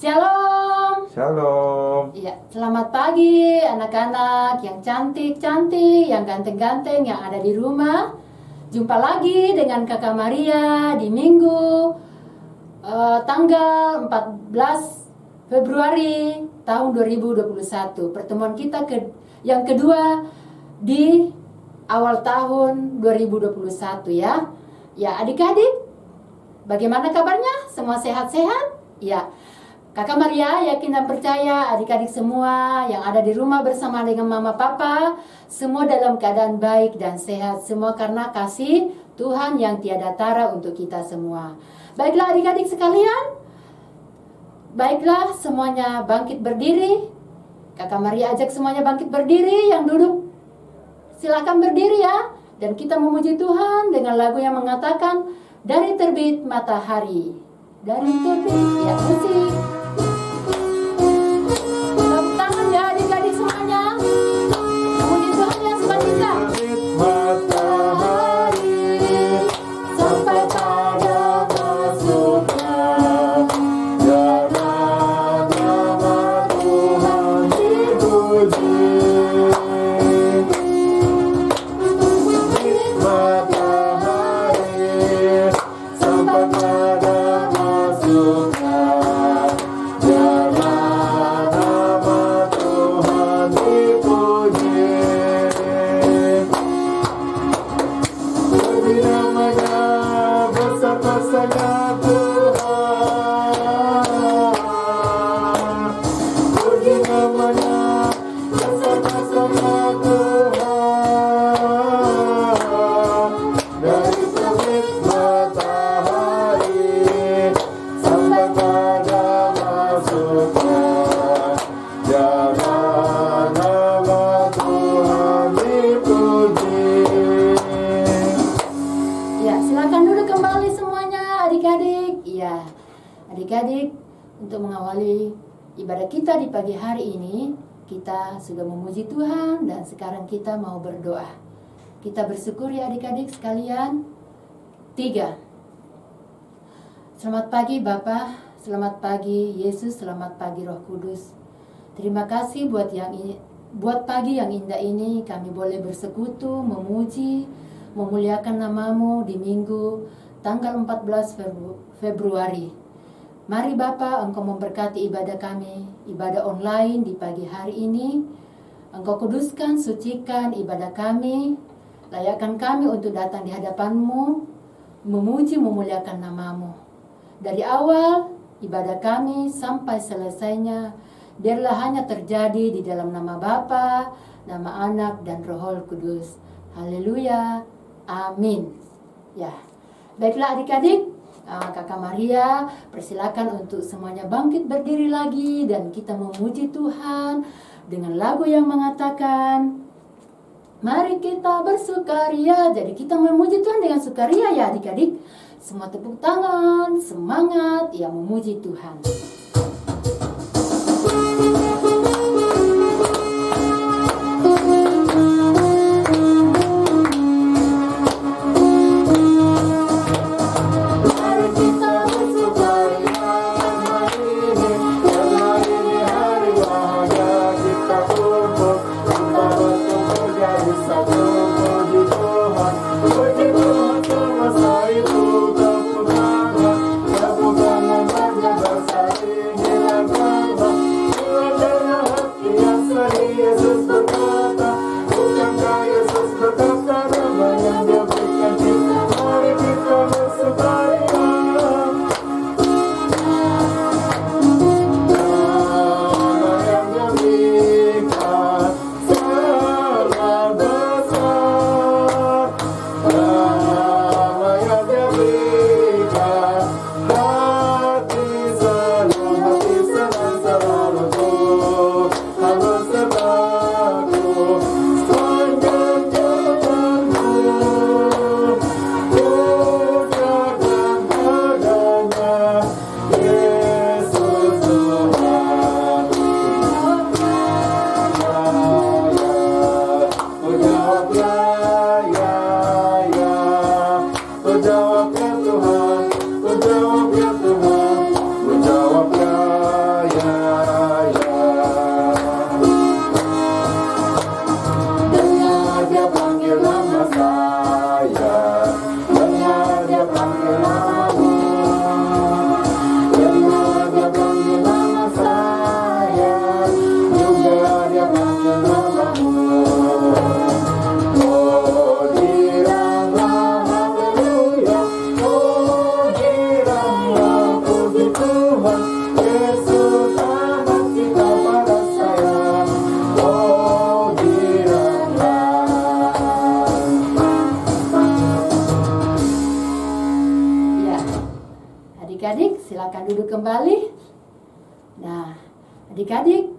Shalom. Shalom. Ya, selamat pagi anak-anak yang cantik-cantik, yang ganteng-ganteng yang ada di rumah. Jumpa lagi dengan Kakak Maria di Minggu tanggal 14 Februari tahun 2021. Pertemuan kita yang kedua di awal tahun 2021 ya. Ya, adik-adik, bagaimana kabarnya? Semua sehat-sehat? Ya. Kakak Maria yakin dan percaya adik-adik semua yang ada di rumah bersama dengan mama papa semua dalam keadaan baik dan sehat, semua karena kasih Tuhan yang tiada tara untuk kita semua. Baiklah adik-adik sekalian, baiklah semuanya bangkit berdiri. Kakak Maria ajak semuanya bangkit berdiri, yang duduk silakan berdiri ya. Dan kita memuji Tuhan dengan lagu yang mengatakan dari terbit matahari. Dari terbit, ya musik. Tepuk tangan ya adik-adik semuanya. Memuji Tuhan yang sukacita. Matahari sampai pada masuknya, biarlah nama Tuhan dipuji. Matahari sampai pada masuknya, biarlah nama Tuhan dipuji. Puji namanya, besar-besarnya Tuhan. Puji namanya, besar-besarnya Tuhan. Dari terbit matahari sampai pada masuknya, biarlah nama Tuhan dipuji. Ya, silakan duduk kembali semuanya adik-adik. Ya, adik-adik, untuk mengawali ibadah kita di pagi hari ini, kita sudah memuji Tuhan dan sekarang kita mau berdoa. Kita bersyukur ya adik-adik sekalian. 3. Selamat pagi Bapa, selamat pagi Yesus, selamat pagi Roh Kudus. Terima kasih buat pagi yang indah ini kami boleh bersekutu, memuji, memuliakan namamu di Minggu tanggal 14 Februari. Mari Bapa, Engkau memberkati ibadah kami, ibadah online di pagi hari ini. Engkau kuduskan, sucikan ibadah kami, layakkan kami untuk datang di hadapan-Mu, memuji, memuliakan namamu. Dari awal ibadah kami sampai selesainya, biarlah hanya terjadi di dalam nama Bapa, nama Anak, dan Roh Kudus. Haleluya, amin. Ya, baiklah adik-adik, Kakak Maria persilakan untuk semuanya bangkit berdiri lagi dan kita memuji Tuhan dengan lagu yang mengatakan mari kita bersukaria. Jadi kita memuji Tuhan dengan sukaria ya adik-adik. Semua tepuk tangan, semangat ya memuji Tuhan. Mari kita bersukaria hari ini, karena ini hari bahagia kita kumpul. Kita berkumpul jadi satu, puji Tuhan. Puji Tuhan semasa itu, tepuk tangan bagi bersari. Tuhan Yesus amat cinta pada saya. Oh giranglah. Ya, adik-adik silakan duduk kembali. Nah, adik-adik,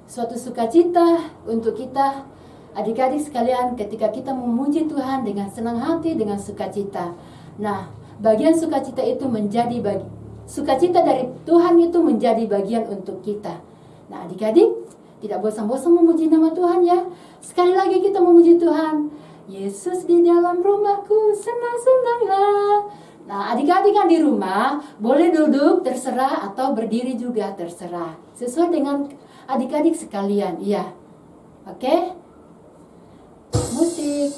suatu sukacita untuk kita, adik-adik sekalian, ketika kita memuji Tuhan dengan senang hati, dengan sukacita. Nah, bagian sukacita itu sukacita dari Tuhan itu menjadi bagian untuk kita. Nah, adik-adik, tidak bosan-bosan memuji nama Tuhan ya. Sekali lagi kita memuji Tuhan. Yesus di dalam rumahku, senang-senanglah. Nah, adik-adik kan di rumah boleh duduk terserah atau berdiri juga terserah. Sesuai dengan adik-adik sekalian, iya. Oke? Musik.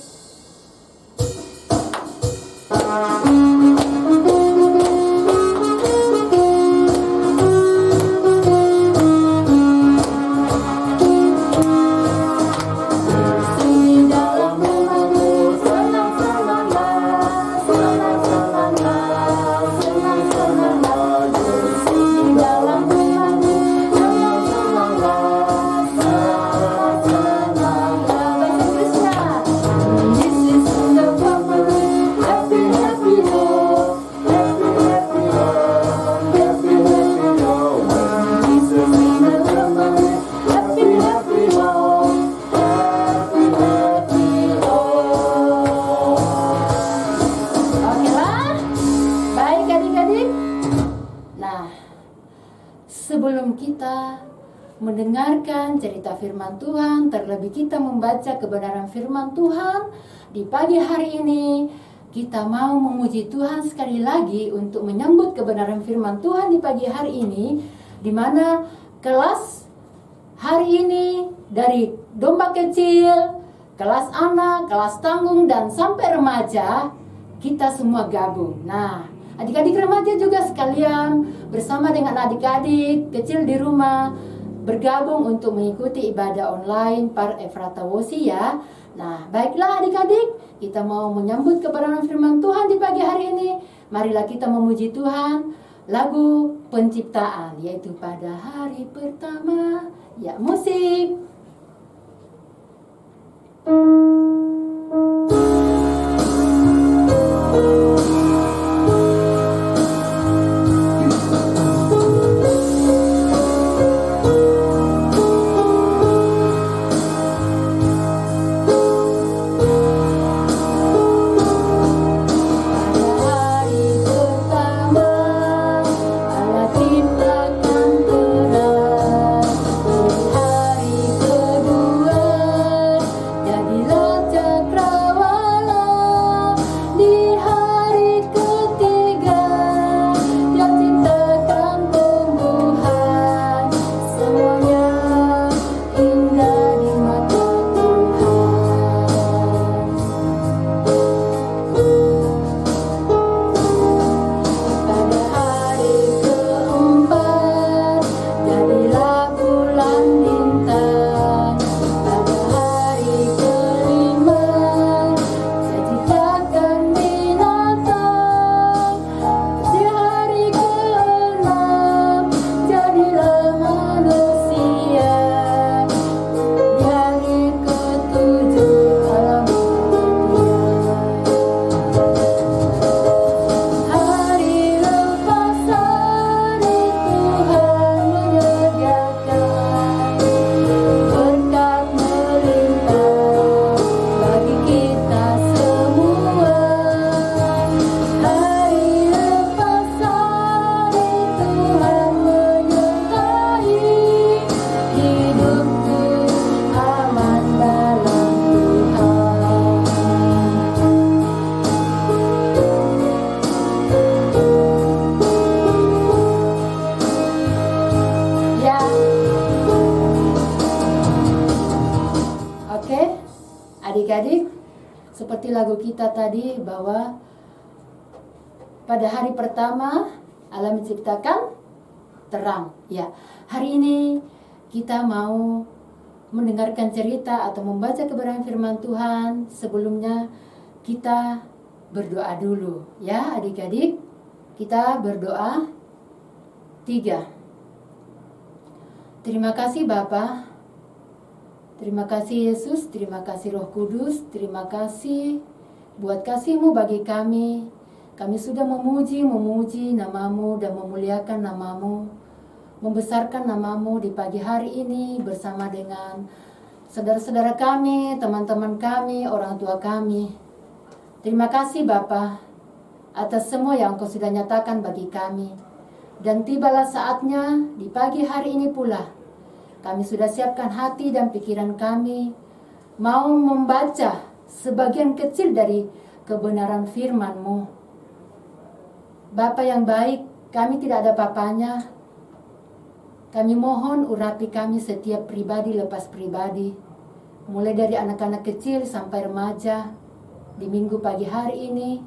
Sebelum kita mendengarkan cerita firman Tuhan, terlebih kita membaca kebenaran firman Tuhan di pagi hari ini, kita mau memuji Tuhan sekali lagi untuk menyambut kebenaran firman Tuhan di pagi hari ini, di mana kelas hari ini dari domba kecil, kelas anak, kelas tanggung, dan sampai remaja, kita semua gabung. Nah, adik-adik remaja juga sekalian bersama dengan adik-adik kecil di rumah bergabung untuk mengikuti ibadah online Par Efrata Wosi ya. Nah, baiklah adik-adik, kita mau menyambut kebenaran firman Tuhan di pagi hari ini. Marilah kita memuji Tuhan lagu penciptaan, yaitu pada hari pertama. Ya, musik. Adik-adik, seperti lagu kita tadi bahwa pada hari pertama Allah menciptakan terang. Ya, hari ini kita mau mendengarkan cerita atau membaca kebenaran firman Tuhan. Sebelumnya kita berdoa dulu ya adik-adik. Kita berdoa. 3. Terima kasih Bapa, terima kasih Yesus, terima kasih Roh Kudus, terima kasih buat kasih-Mu bagi kami. Kami sudah memuji nama-Mu dan memuliakan nama-Mu, membesarkan nama-Mu di pagi hari ini bersama dengan saudara-saudara kami, teman-teman kami, orang tua kami. Terima kasih Bapa atas semua yang Engkau sudah nyatakan bagi kami. Dan tibalah saatnya di pagi hari ini pula kami sudah siapkan hati dan pikiran kami mau membaca sebagian kecil dari kebenaran firman-Mu. Bapa yang baik, kami tidak ada papanya. Kami mohon urapi kami setiap pribadi lepas pribadi, mulai dari anak-anak kecil sampai remaja di minggu pagi hari ini,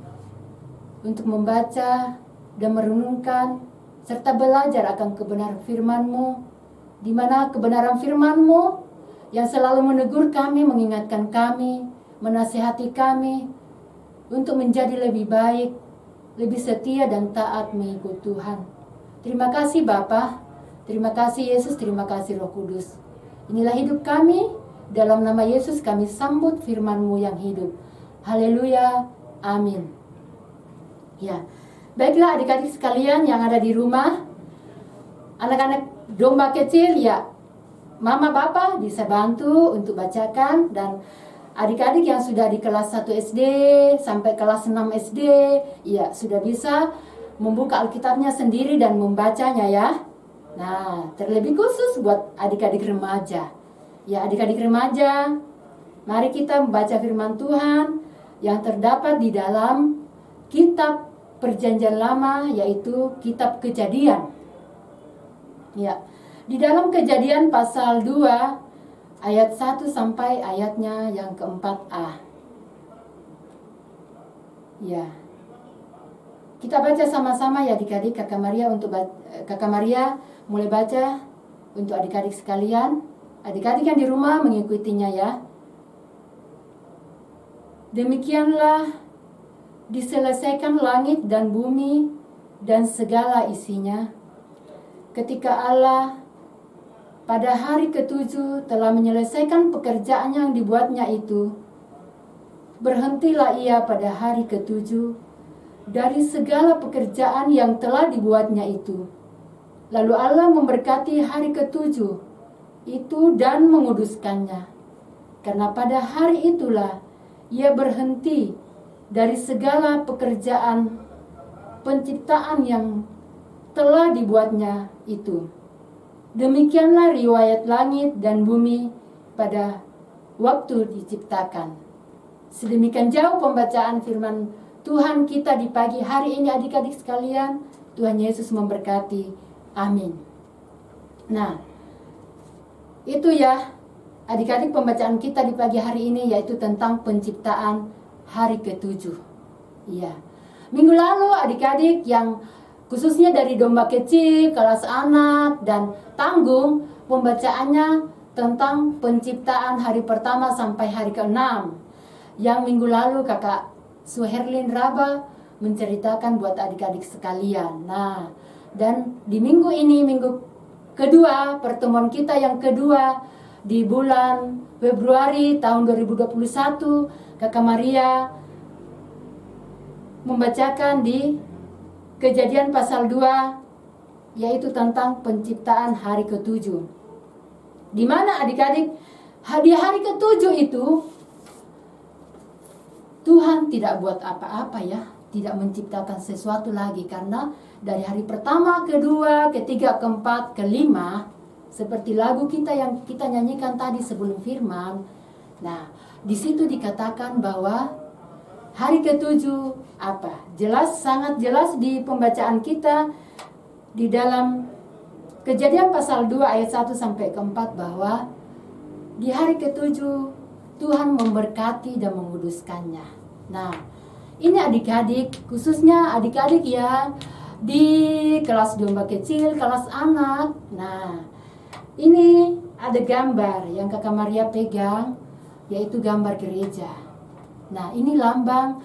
untuk membaca dan merenungkan serta belajar akan kebenaran firman-Mu, di mana kebenaran firman-Mu yang selalu menegur kami, mengingatkan kami, menasihati kami untuk menjadi lebih baik, lebih setia dan taat mengikut Tuhan. Terima kasih Bapa, terima kasih Yesus, terima kasih Roh Kudus. Inilah hidup kami, dalam nama Yesus kami sambut firman-Mu yang hidup. Haleluya, amin. Ya, baiklah adik-adik sekalian yang ada di rumah, anak-anak domba kecil ya, mama papa bisa bantu untuk bacakan, dan adik-adik yang sudah di kelas 1 SD sampai kelas 6 SD ya sudah bisa membuka Alkitabnya sendiri dan membacanya ya. Nah, terlebih khusus buat adik-adik remaja. Ya, adik-adik remaja, mari kita membaca firman Tuhan yang terdapat di dalam kitab Perjanjian Lama, yaitu kitab Kejadian. Ya, di dalam Kejadian pasal 2 ayat 1 sampai ayatnya yang ke-4a. Ya. Kita baca sama-sama ya adik-adik. Kakak Maria mulai baca untuk adik-adik sekalian. Adik-adik yang di rumah mengikutinya ya. Demikianlah diselesaikan langit dan bumi dan segala isinya, ketika Allah pada hari ke-7 telah menyelesaikan pekerjaan yang dibuatnya itu. Berhentilah ia pada hari ke-7 dari segala pekerjaan yang telah dibuatnya itu. Lalu Allah memberkati hari ke-7 itu dan menguduskannya, karena pada hari itulah ia berhenti dari segala pekerjaan penciptaan yang telah dibuatnya itu. Demikianlah riwayat langit dan bumi pada waktu diciptakan. Sedemikian jauh pembacaan firman Tuhan kita di pagi hari ini adik-adik sekalian. Tuhan Yesus memberkati. Amin. Nah, itu ya adik-adik pembacaan kita di pagi hari ini, yaitu tentang penciptaan hari ke-7. Iya. Minggu lalu adik-adik yang khususnya dari domba kecil, kelas anak, dan tanggung, pembacaannya tentang penciptaan hari pertama sampai hari ke-6. Yang minggu lalu kakak Suherlin Raba menceritakan buat adik-adik sekalian. Nah, dan di minggu ini, minggu kedua, pertemuan kita yang kedua di bulan Februari tahun 2021, Kakak Maria membacakan di Kejadian pasal 2, yaitu tentang penciptaan hari ke-7. Di mana adik-adik, di hari ke-7 itu Tuhan tidak buat apa-apa ya, tidak menciptakan sesuatu lagi, karena dari hari pertama, kedua, ketiga, keempat, kelima, seperti lagu kita yang kita nyanyikan tadi sebelum firman. Nah, di situ dikatakan bahwa hari ke-7 apa? Jelas, sangat jelas di pembacaan kita di dalam Kejadian pasal 2 ayat 1 sampai ke-4 bahwa di hari ke-7 Tuhan memberkati dan menguduskannya. Nah, ini adik-adik, khususnya adik-adik yang di kelas domba kecil, kelas anak. Nah, ini ada gambar yang Kakak Maria pegang, yaitu gambar gereja. Nah, ini lambang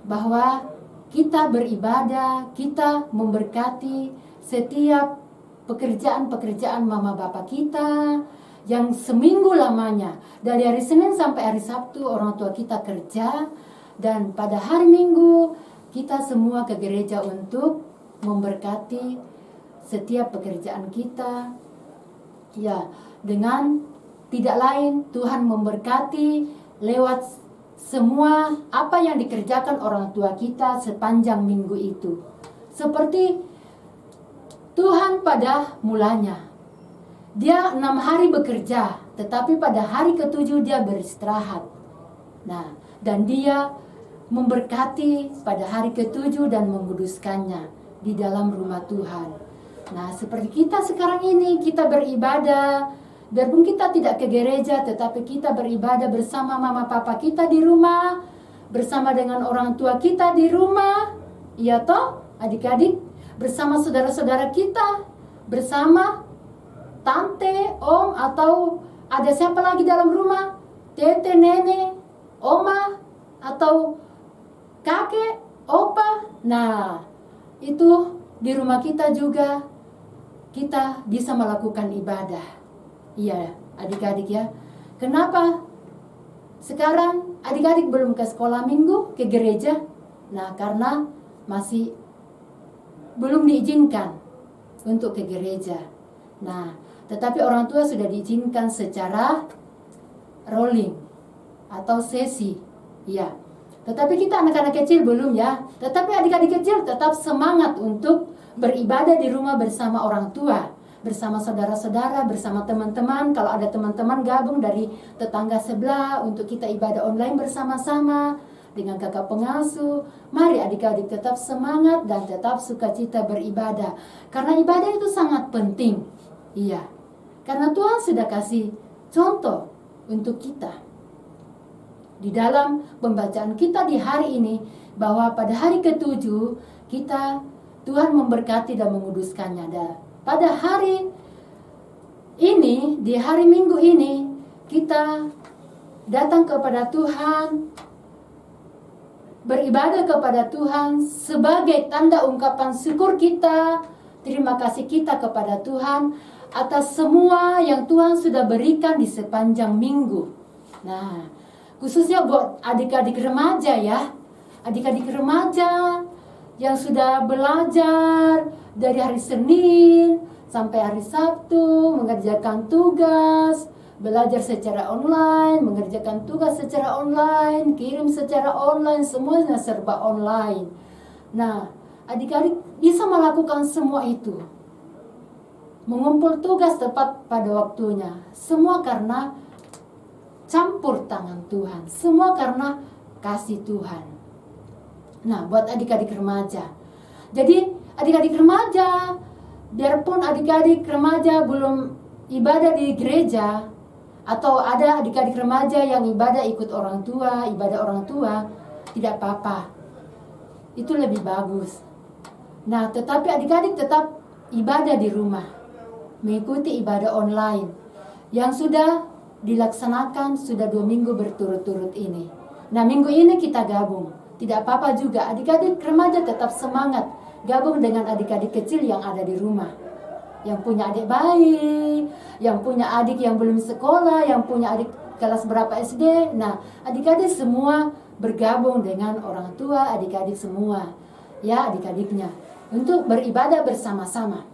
bahwa kita beribadah, kita memberkati setiap pekerjaan-pekerjaan mama bapak kita yang seminggu lamanya, dari hari Senin sampai hari Sabtu orang tua kita kerja, dan pada hari Minggu kita semua ke gereja untuk memberkati setiap pekerjaan kita. Ya, dengan tidak lain Tuhan memberkati lewat semua apa yang dikerjakan orang tua kita sepanjang minggu itu. Seperti Tuhan pada mulanya, Dia 6 hari bekerja, tetapi pada hari ke-7 Dia beristirahat. Nah, dan Dia memberkati pada hari ke-7 dan menguduskannya di dalam rumah Tuhan. Nah, seperti kita sekarang ini, kita beribadah, biarpun kita tidak ke gereja, tetapi kita beribadah bersama mama papa kita di rumah, bersama dengan orang tua kita di rumah, iya toh, adik-adik, bersama saudara-saudara kita, bersama tante, om, atau ada siapa lagi dalam rumah, tete, nenek, oma, atau kakek, opa. Nah, itu di rumah kita juga kita bisa melakukan ibadah. Iya, adik-adik ya. Kenapa sekarang adik-adik belum ke sekolah minggu, ke gereja? Nah, karena masih belum diizinkan untuk ke gereja. Nah, tetapi orang tua sudah diizinkan secara rolling atau sesi. Ya. Tetapi kita anak-anak kecil belum ya. Tetapi adik-adik kecil tetap semangat untuk beribadah di rumah bersama orang tua, bersama saudara-saudara, bersama teman-teman. Kalau ada teman-teman gabung dari tetangga sebelah untuk kita ibadah online bersama-sama dengan kakak pengasuh. Mari adik-adik tetap semangat dan tetap sukacita beribadah, karena ibadah itu sangat penting. Iya, karena Tuhan sudah kasih contoh untuk kita di dalam pembacaan kita di hari ini, bahwa pada hari ke-7 kita, Tuhan memberkati dan menguduskannya. Dan pada hari ini, di hari Minggu ini, kita datang kepada Tuhan, beribadah kepada Tuhan sebagai tanda ungkapan syukur kita, terima kasih kita kepada Tuhan atas semua yang Tuhan sudah berikan di sepanjang minggu. Nah, khususnya buat adik-adik remaja ya, adik-adik remaja yang sudah belajar dari hari Senin sampai hari Sabtu, mengerjakan tugas, belajar secara online, mengerjakan tugas secara online, kirim secara online, semuanya serba online. Nah, adik-adik bisa melakukan semua itu, mengumpul tugas tepat pada waktunya. Semua karena campur tangan Tuhan, semua karena kasih Tuhan. Nah, buat adik-adik remaja, jadi adik-adik remaja, biarpun adik-adik remaja belum ibadah di gereja, atau ada adik-adik remaja yang ibadah ikut orang tua, ibadah orang tua, tidak apa-apa, itu lebih bagus. Nah, tetapi adik-adik tetap ibadah di rumah, mengikuti ibadah online yang sudah dilaksanakan sudah 2 minggu berturut-turut ini. Nah, minggu ini kita gabung, tidak apa-apa juga. Adik-adik remaja tetap semangat gabung dengan adik-adik kecil yang ada di rumah, yang punya adik bayi, yang punya adik yang belum sekolah, yang punya adik kelas berapa SD. Nah, adik-adik semua bergabung dengan orang tua, adik-adik semua, ya adik-adiknya, untuk beribadah bersama-sama.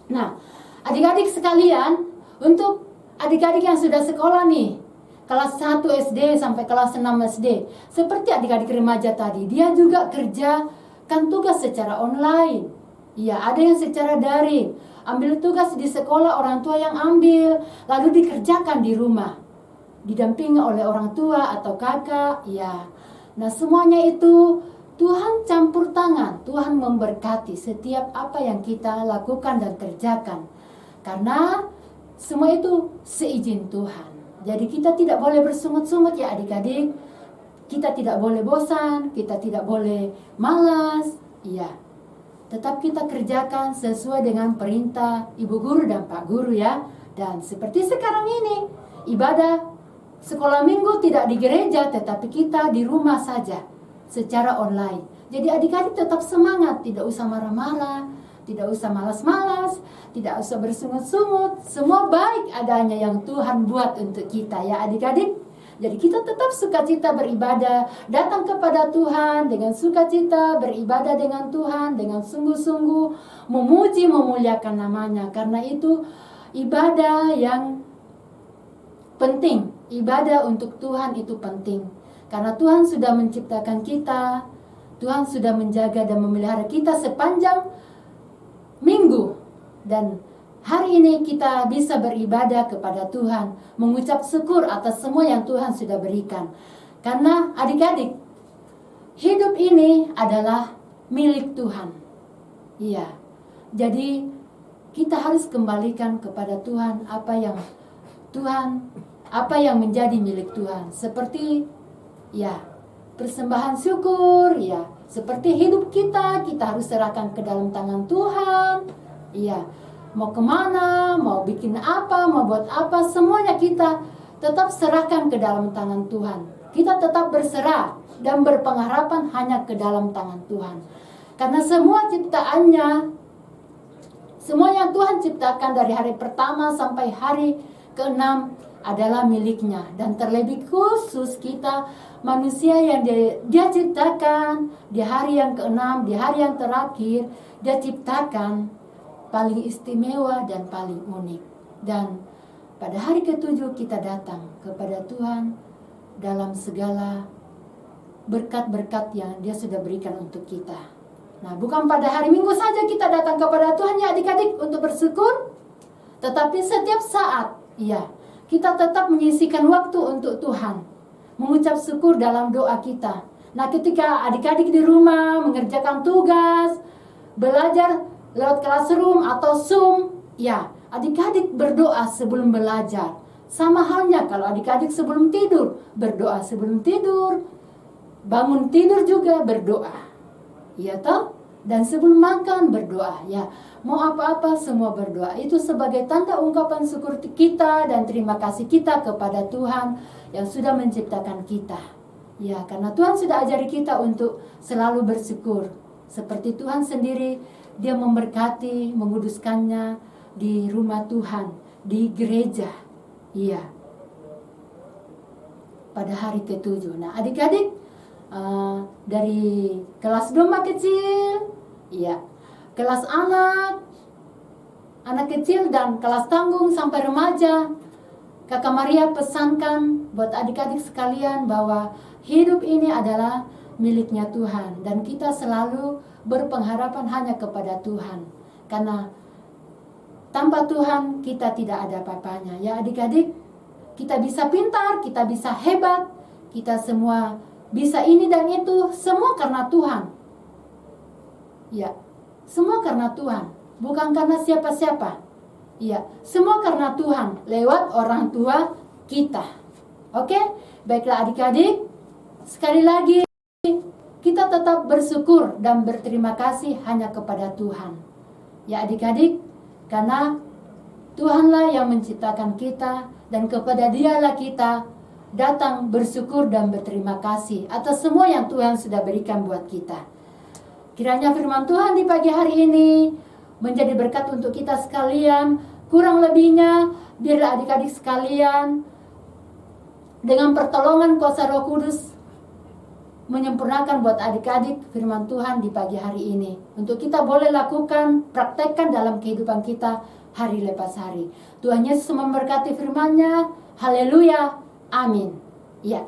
Nah, adik-adik sekalian, untuk adik-adik yang sudah sekolah nih, kelas 1 SD sampai kelas 6 SD, seperti adik-adik remaja tadi, dia juga kerjakan tugas secara online. Ya, ada yang secara daring, ambil tugas di sekolah, orang tua yang ambil, lalu dikerjakan di rumah, didampingi oleh orang tua atau kakak. Ya, nah semuanya itu Tuhan campur tangan, Tuhan memberkati setiap apa yang kita lakukan dan kerjakan, karena semua itu seizin Tuhan. Jadi kita tidak boleh bersungut-sungut ya adik-adik, kita tidak boleh bosan, kita tidak boleh malas. Iya, tetap kita kerjakan sesuai dengan perintah ibu guru dan pak guru ya. Dan seperti sekarang ini, ibadah sekolah minggu tidak di gereja, tetapi kita di rumah saja secara online. Jadi adik-adik tetap semangat, tidak usah marah-marah, tidak usah malas-malas, tidak usah bersungut-sungut. Semua baik adanya yang Tuhan buat untuk kita ya adik-adik. Jadi kita tetap sukacita beribadah, datang kepada Tuhan dengan sukacita, beribadah dengan Tuhan dengan sungguh-sungguh, memuji, memuliakan namanya. Karena itu ibadah yang penting, ibadah untuk Tuhan itu penting. Karena Tuhan sudah menciptakan kita, Tuhan sudah menjaga dan memelihara kita sepanjang minggu. Dan hari ini kita bisa beribadah kepada Tuhan, mengucap syukur atas semua yang Tuhan sudah berikan. Karena adik-adik, hidup ini adalah milik Tuhan. Iya. Jadi kita harus kembalikan kepada Tuhan apa yang menjadi milik Tuhan. Seperti ya, persembahan syukur, ya. Seperti hidup kita harus serahkan ke dalam tangan Tuhan. Iya. Mau kemana, mau bikin apa, mau buat apa, semuanya kita tetap serahkan ke dalam tangan Tuhan. Kita tetap berserah dan berpengharapan hanya ke dalam tangan Tuhan. Karena semua ciptaannya, semua yang Tuhan ciptakan dari hari pertama sampai hari ke-6 adalah miliknya. Dan terlebih khusus kita manusia yang dia ciptakan di hari yang ke-6, di hari yang terakhir, dia ciptakan paling istimewa dan paling unik. Dan pada hari ke-7 kita datang kepada Tuhan dalam segala berkat-berkat yang dia sudah berikan untuk kita. Nah, bukan pada hari Minggu saja kita datang kepada Tuhan ya adik-adik untuk bersyukur, tetapi setiap saat, ya, kita tetap menyisihkan waktu untuk Tuhan, mengucap syukur dalam doa kita. Nah, ketika adik-adik di rumah mengerjakan tugas, belajar lewat classroom atau Zoom, ya, adik-adik berdoa sebelum belajar. Sama halnya kalau adik-adik sebelum tidur, berdoa sebelum tidur, bangun tidur juga berdoa. Ya toh? Dan sebelum makan berdoa, ya. Mau apa-apa semua berdoa. Itu sebagai tanda ungkapan syukur kita dan terima kasih kita kepada Tuhan yang sudah menciptakan kita. Ya, karena Tuhan sudah ajari kita untuk selalu bersyukur. Seperti Tuhan sendiri, Dia memberkati, menguduskannya di rumah Tuhan, di gereja. Iya. Pada hari ke-7. Nah, adik-adik dari kelas domba kecil, iya, kelas anak kecil dan kelas tanggung sampai remaja, Kakak Maria pesankan buat adik-adik sekalian bahwa hidup ini adalah miliknya Tuhan dan kita selalu berpengharapan hanya kepada Tuhan. Karena tanpa Tuhan kita tidak ada apa-apanya. Ya adik-adik, kita bisa pintar, kita bisa hebat, kita semua bisa ini dan itu, semua karena Tuhan. Ya, semua karena Tuhan, bukan karena siapa-siapa. Ya, semua karena Tuhan lewat orang tua kita. Oke, baiklah adik-adik, sekali lagi kita tetap bersyukur dan berterima kasih hanya kepada Tuhan. Ya adik-adik, karena Tuhanlah yang menciptakan kita dan kepada Dialah kita datang bersyukur dan berterima kasih atas semua yang Tuhan sudah berikan buat kita. Kiranya firman Tuhan di pagi hari ini menjadi berkat untuk kita sekalian. Kurang lebihnya biarlah adik-adik sekalian dengan pertolongan kuasa Roh Kudus menyempurnakan buat adik-adik firman Tuhan di pagi hari ini. Untuk kita boleh lakukan, praktekkan dalam kehidupan kita hari lepas hari. Tuhan Yesus memberkati firman-Nya. Haleluya. Amin. Ya.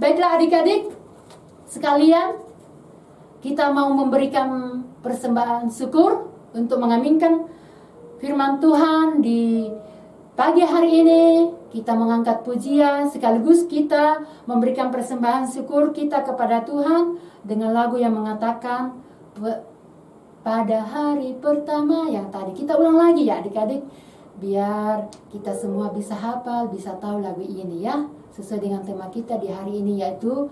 Baiklah adik-adik sekalian, kita mau memberikan persembahan syukur untuk mengaminkan firman Tuhan di pagi hari ini. Kita mengangkat pujian sekaligus kita memberikan persembahan syukur kita kepada Tuhan dengan lagu yang mengatakan pada hari pertama yang tadi. Kita ulang lagi ya adik-adik, biar kita semua bisa hafal, bisa tahu lagu ini ya, sesuai dengan tema kita di hari ini, yaitu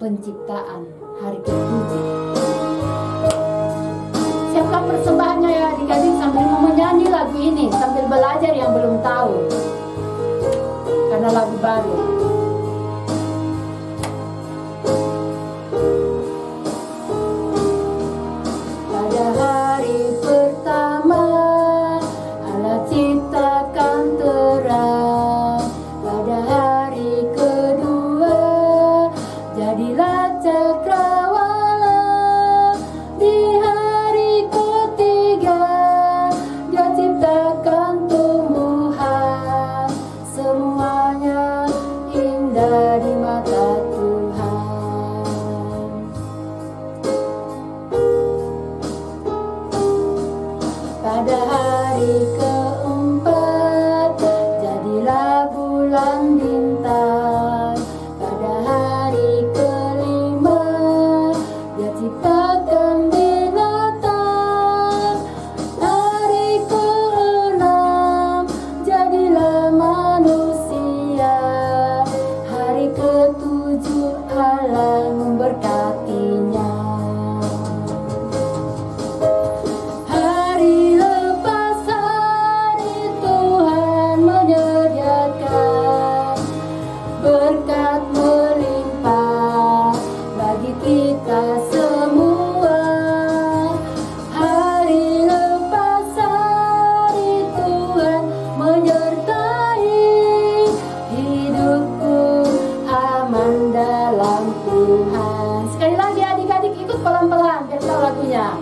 penciptaan hari ke-7. Siapkan persembahannya ya adik-adik, sambil menyanyi lagu ini, sambil belajar yang belum tahu, karena lagu baru. Pada hari hari keempat jadilah bulan bintang. Pada hari kelima Dia ciptakan binatang. Hari keenam jadilah manusia. Hari ketujuh Allah memberkatinya. Hari lepas hari Tuhan menyediakan berkat melimpah bagi kita semua. Hari lepas hari Tuhan menyertai hidupku aman dalam Tuhan. Sekali lagi adik-adik ikut pelan-pelan biar tahu lagunya.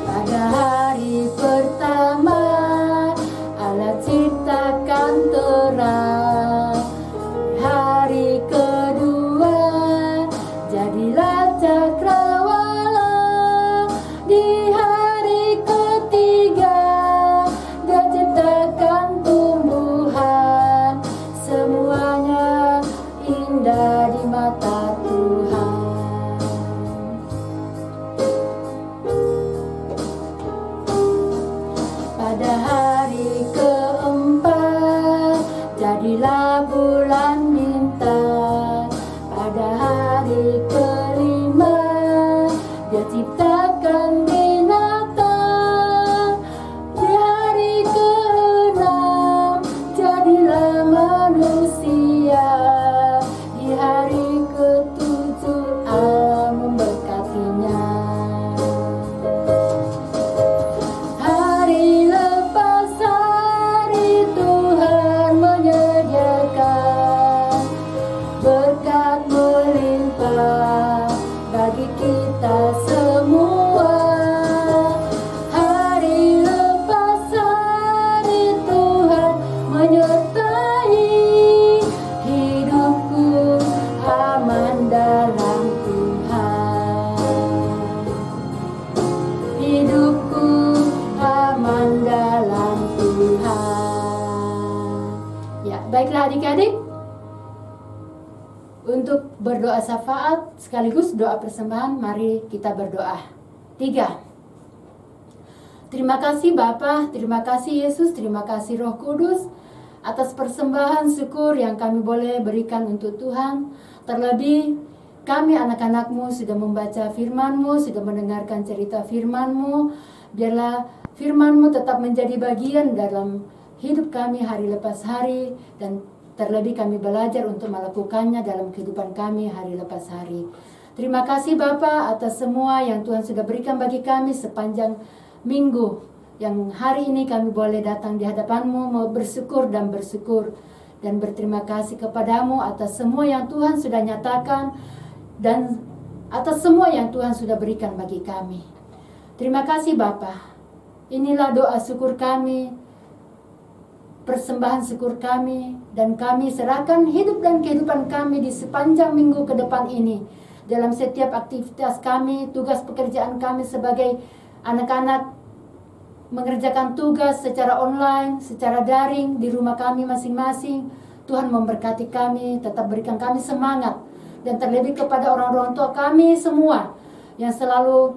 Pada hari pertama Allah ciptakan terang. Hari kedua jadilah cakrawala. Di hari ketiga Dia ciptakan tumbuhan. Semuanya indah di mata Tuhan. Pada hari keempat jadilah bulan bintang. Pada hari kelima Dia ciptakan binatang. Di hari keenam jadilah manusia. Di hari ketujuh Allah memberkatinya. Hari lepas hari Tuhan menyediakan berkat melimpah bagi kita semua. Hari lepas hari Tuhan menyertai hidupku aman dalam Tuhan. Hidupku aman dalam Tuhan. Ya, baiklah adik-adik. Untuk berdoa syafaat sekaligus doa persembahan, mari kita berdoa. 3. Terima kasih Bapa, terima kasih Yesus, terima kasih Roh Kudus atas persembahan syukur yang kami boleh berikan untuk Tuhan. Terlebih kami anak-anak-Mu sudah membaca firman-Mu, sudah mendengarkan cerita firman-Mu. Biarlah firman-Mu tetap menjadi bagian dalam hidup kami hari lepas hari, dan terlebih kami belajar untuk melakukannya dalam kehidupan kami hari lepas hari. Terima kasih Bapa atas semua yang Tuhan sudah berikan bagi kami sepanjang minggu, yang hari ini kami boleh datang di hadapan-Mu mau bersyukur dan bersyukur dan berterima kasih kepadamu atas semua yang Tuhan sudah nyatakan dan atas semua yang Tuhan sudah berikan bagi kami. Terima kasih Bapa. Inilah doa syukur kami, persembahan syukur kami, dan kami serahkan hidup dan kehidupan kami di sepanjang minggu ke depan ini. Dalam setiap aktivitas kami, tugas pekerjaan kami sebagai anak-anak, mengerjakan tugas secara online, secara daring, di rumah kami masing-masing. Tuhan memberkati kami, tetap berikan kami semangat. Dan terlebih kepada orang-orang tua kami semua yang selalu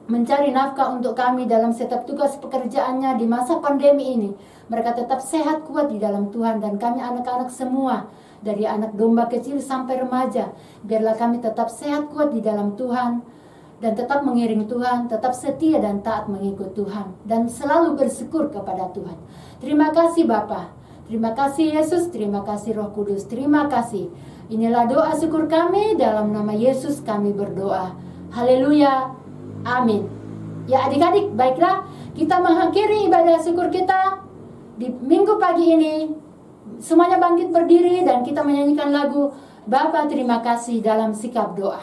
mencari nafkah untuk kami dalam setiap tugas pekerjaannya di masa pandemi ini. Mereka tetap sehat kuat di dalam Tuhan, dan kami anak-anak semua dari anak domba kecil sampai remaja, biarlah kami tetap sehat kuat di dalam Tuhan dan tetap mengiring Tuhan, tetap setia dan taat mengikut Tuhan, dan selalu bersyukur kepada Tuhan. Terima kasih Bapa, terima kasih Yesus, terima kasih Roh Kudus, terima kasih. Inilah doa syukur kami, dalam nama Yesus kami berdoa. Haleluya, amin. Ya adik-adik, baiklah kita mengakhiri ibadah syukur kita di minggu pagi ini. Semuanya bangkit berdiri dan kita menyanyikan lagu Bapa terima kasih dalam sikap doa.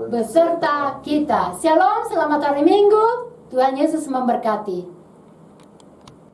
beserta kita. Shalom, selamat hari Minggu. Tuhan Yesus memberkati.